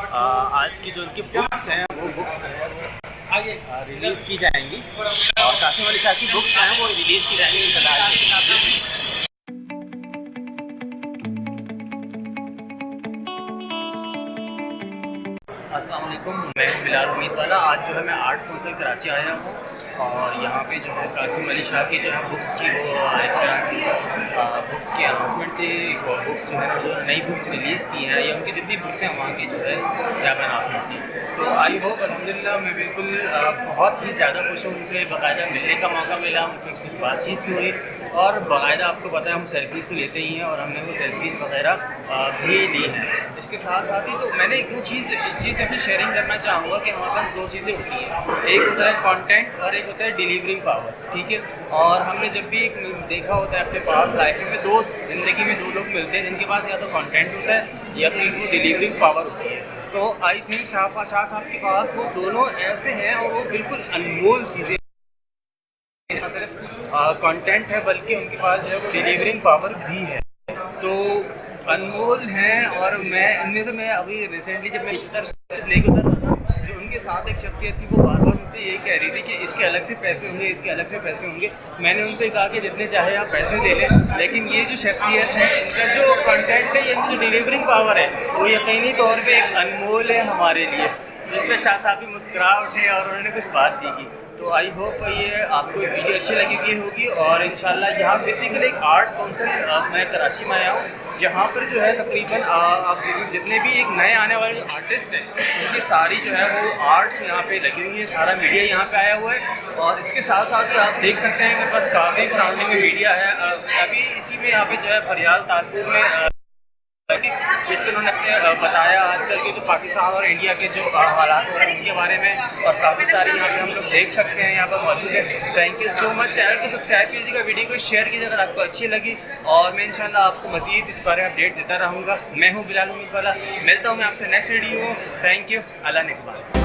आज की जो उनकी बुक्स हैं वो बुक्स आगे रिलीज़ की जाएंगी और कासिम अली शाह की बुक्स हैं वो रिलीज़ की जाएंगी इंशाल्लाह। अस्सलाम वालेकुम, मैं हूं बिलाल उम्मीद वाला। आज जो है मैं आर्ट काउंसिल कराची आया हूँ और यहाँ पे जो है कासिम अली शाह की जो है बुक्स की वो बुक्स की अनाउंसमेंट थी। बुक्स जो है ना जो नई बुक्स रिलीज़ की हैं या उनकी जितनी बुक्स हैं वहाँ की जो है यहाँ पर अनाउंसमेंट थी। तो आई होप अल्हम्दुलिल्लाह मैं बिल्कुल बहुत ही ज़्यादा खुश हूँ। उनसे बाकायदा मिलने का मौका मिला, उनसे कुछ बातचीत भी हुई और बाकायदा आपको पता है हम सेल्फीज़ तो लेते ही हैं और हमने वो सेल्फीज़ वगैरह भी ली हैं। इसके साथ साथ ही तो मैंने एक चीज़ अपनी शेयरिंग करना चाहूँगा कि हमारे पास दो चीज़ें होती हैं, एक होता है कंटेंट और एक होता है डिलीवरिंग पावर, ठीक है। और हमने जब भी देखा होता है अपने पास लाइफ में ज़िंदगी में दो लोग मिलते हैं जिनके पास या तो कंटेंट होता है या तो इनको डिलीवरिंग पावर होती है। तो आई थिंक शाह साहब के पास वो दोनों ऐसे हैं और वो बिल्कुल अनमोल चीज़ें कंटेंट है बल्कि उनके पास जो है वो डिलीवरिंग पावर भी है, तो अनमोल हैं। और मैं अभी रिसेंटली जब मैं लेके उतर रहा था जो उनके साथ एक शख्सियत थी वो बार बार मुझसे यही कह रही थी कि इसके अलग से पैसे होंगे, इसके अलग से पैसे होंगे। मैंने उनसे कहा कि जितने चाहे आप पैसे दे लें, लेकिन ये जो शख्सियत है इनका जो कंटेंट है या इनकी जो डिलीवरिंग पावर है वो यकीनी तौर पर एक अनमोल है हमारे लिए, जिसमें शाह साहब भी मुस्कुरा उठे और उन्होंने कुछ बात भी की। तो आई होप ये आपको वीडियो अच्छी लगी होगी। और इंशाल्लाह यहाँ बेसिकली एक आर्ट काउंसिल मैं कराची में आया हूँ जहाँ पर जो है तकरीबन आप जितने भी एक नए आने वाले आर्टिस्ट हैं उनकी सारी जो है वो आर्ट्स यहाँ पे लगी हुई है, सारा मीडिया यहाँ पे आया हुआ है। और इसके साथ साथ आप देख सकते हैं मेरे पास काफ़ी सामने में मीडिया है। अभी इसी में यहाँ पे जो है फरियाल तारपुर में इस पर उन्होंने बताया आजकल के जो पाकिस्तान और इंडिया के जो हालात हो रहे हैं उनके बारे में, और काफ़ी सारे यहाँ पे हम लोग देख सकते हैं यहाँ पर मौजूद है। Thank you so much. Channel को सब्सक्राइब कीजिएगा, वीडियो को शेयर कीजिए अगर आपको अच्छी लगी, और मैं इंशाल्लाह आपको मज़ीद इस बारे में अपडेट देता रहूँगा। मैं हूँ बिलाल उम्मीद वाला, मिलता हूँ मैं आपसे नेक्स्ट वीडियो। थैंक यू, अल्लाह निगहबान।